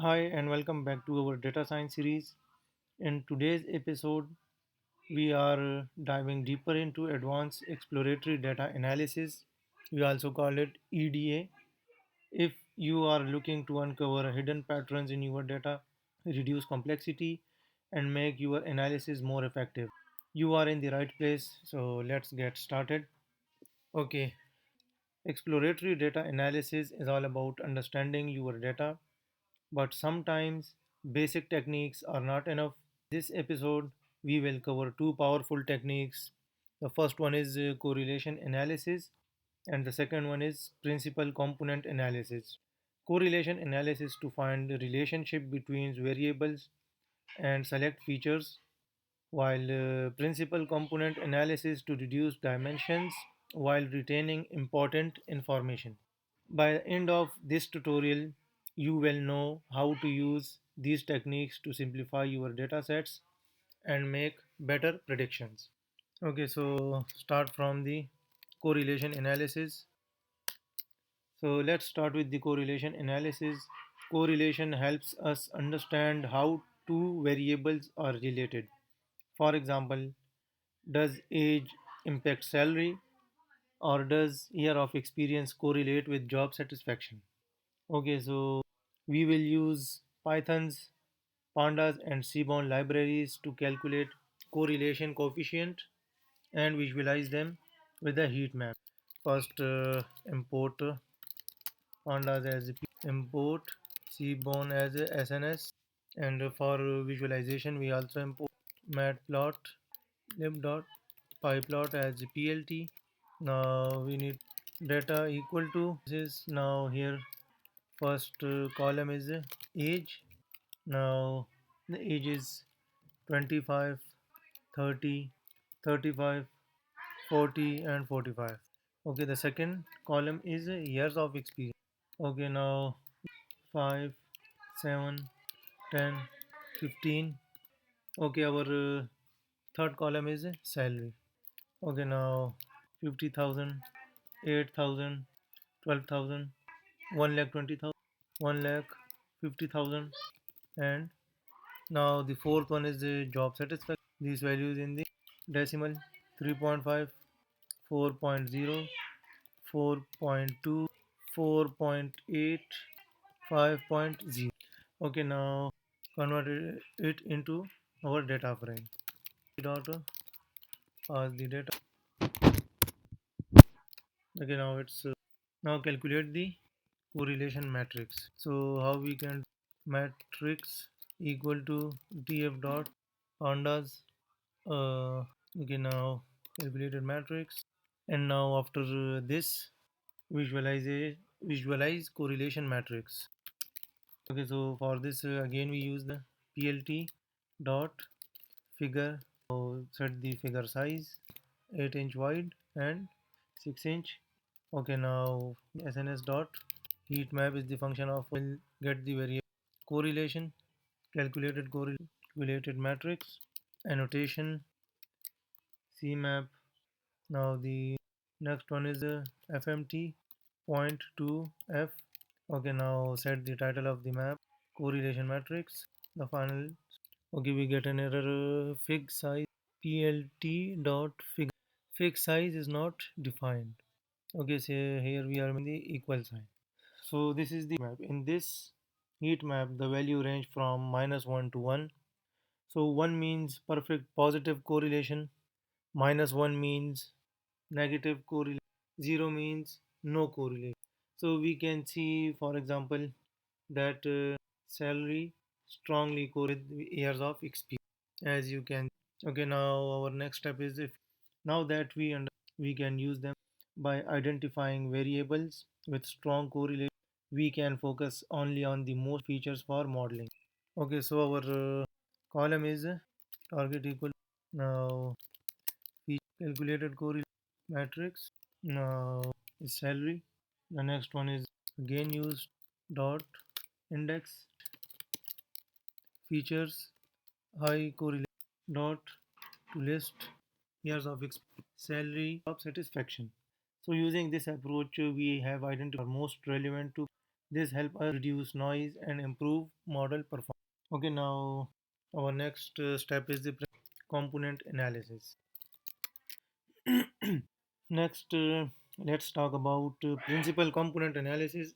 Hi, and welcome back to our data science series. In today's episode, we are diving deeper into advanced exploratory data analysis. We also call it EDA. If you are looking to uncover hidden patterns in your data, reduce complexity, and make your analysis more effective, you are in the right place. So, let's get started. Okay, exploratory data analysis is all about understanding your data, but sometimes basic techniques are not enough. This episode, we will cover two powerful techniques. The first one is correlation analysis, and the second one is principal component analysis. Correlation analysis to find the relationship between variables and select features, while principal component analysis to reduce dimensions while retaining important information. By the end of this tutorial, you will know how to use these techniques to simplify your datasets and make better predictions. Okay, so start from the correlation analysis. So let's start with the correlation analysis. Correlation helps us understand how two variables are related. For example, does age impact salary, or does year of experience correlate with job satisfaction? Okay, so we will use Python's pandas and seaborn libraries to calculate correlation coefficient and visualize them with a heat map. First, import pandas as import seaborn as a SNS, and for visualization we also import matplot lib pyplot as plt. Now we need data equal to this is now here. First column is age. Now the age is 25, 30, 35, 40, and 45. Okay, the second column is years of experience. Okay, now 5, 7, 10, 15. Okay, our third column is salary. Okay, now 50,000, 8,000, 12,000, 1 lakh 20,000, 1 lakh 50,000, and now the fourth one is the job satisfaction. These values in the decimal: 3.5, 4.0, 4.2, 4.8, 5.0. Okay, now convert it into our data frame. Dot pass the data. Okay, now it's now calculate the correlation matrix. So how we can matrix equal to df dot pandas. Okay, now calculated matrix, and now after this visualize visualize correlation matrix. Okay, so for this again we use the plt dot figure. So set the figure size 8-inch wide and 6-inch. Okay, now sns dot heat map is the function of will get the variable correlation, calculated correlated matrix, annotation cmap. Now the next one is fmt point 2 f. Okay, now set the title of the map correlation matrix. The final. Okay, we get an error fig size plt dot fig size is not defined. Okay, so here we are in the equal sign. So this is the map. In this heat map, the value range from -1 to 1. So 1 means perfect positive correlation, -1 means negative correlation, 0 means no correlation. So we can see, for example, that salary strongly correlates with years of experience, as you can. Okay, now our next step is if now that we can use them by identifying variables with strong correlation. We can focus only on the most features for modeling. Okay, so our column is target equal. Now we calculated correlation matrix. Now is salary. The next one is again used dot index features high correlation dot to list years of salary of satisfaction. So using this approach, we have identified most relevant to This helps us reduce noise and improve model performance. Okay, now our next step is the component analysis. Next, let's talk about principal component analysis,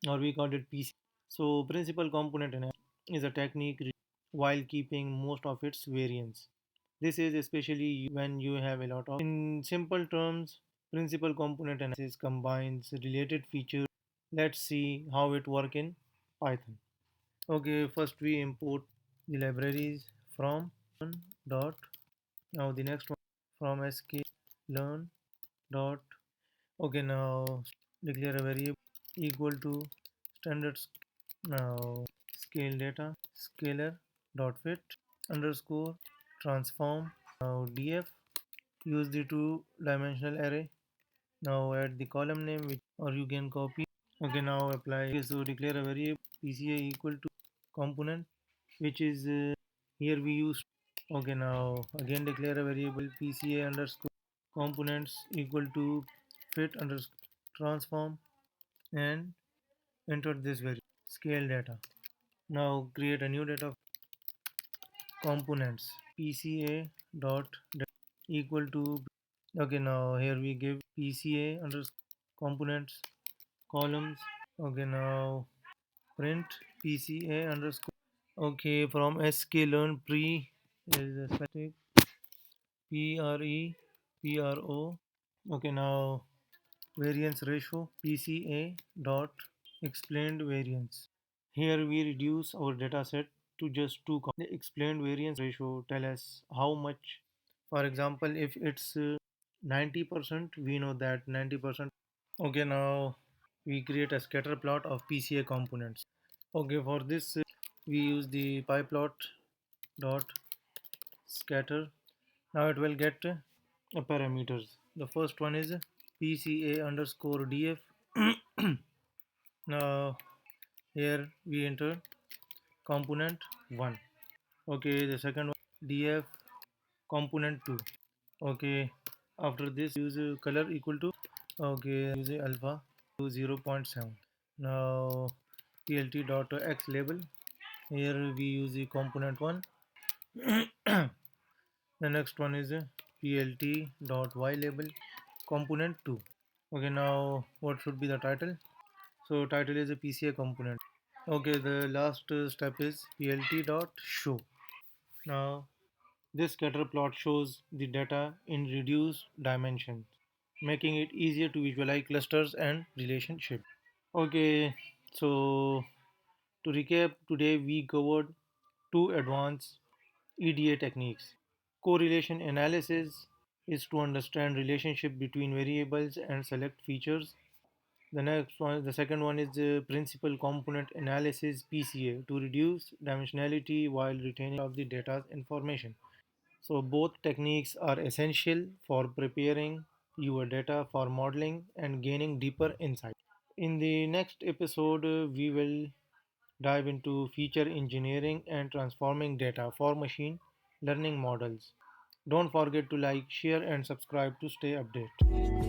or we call it PC. So, principal component analysis is a technique while keeping most of its variance. This is especially when you have a lot of. In simple terms, principal component analysis combines related features. Let's see how it works in Python. Okay, first we import the libraries from learn dot. Now the next one from sk learn dot. Okay, now declare a variable equal to standards. Now scale data scalar dot fit underscore transform. Now df use the two dimensional array. Now add the column name which or you can copy. Okay, now apply. Okay, so declare a variable PCA equal to component which is here we use. Okay, now again declare a variable PCA underscore components equal to fit underscore transform and enter this variable scale data. Now create a new data components PCA dot equal to. Okay, now here we give PCA underscore components columns. Okay, now print PCA underscore. Okay, from sklearn pre there is a static PRO. Okay, now variance ratio PCA dot explained variance. Here we reduce our dataset to just two. The explained variance ratio tell us how much. For example, if it's 90%, we know that 90%. Okay, now we create a scatter plot of PCA components. Okay, for this we use the pyplot dot scatter. Now it will get parameters. The first one is PCA underscore DF. Now here we enter component 1. Okay, the second one DF component 2. Okay, after this use color equal to. Okay, use alpha to 0.7. Now plt dot x label. Here we use the component 1. The next one is plt dot y label component 2. Okay, now what should be the title? So title is a PCA component. Okay, the last step is plt dot show. Now this scatter plot shows the data in reduced dimensions, making it easier to visualize clusters and relationships. Okay, so to recap, today we covered two advanced EDA techniques. Correlation analysis is to understand relationship between variables and select features. The second one is the principal component analysis (PCA) to reduce dimensionality while retaining of the data's information. So both techniques are essential for preparing your data for modeling and gaining deeper insight. In the next episode, we will dive into feature engineering and transforming data for machine learning models. Don't forget to like, share, and subscribe to stay updated.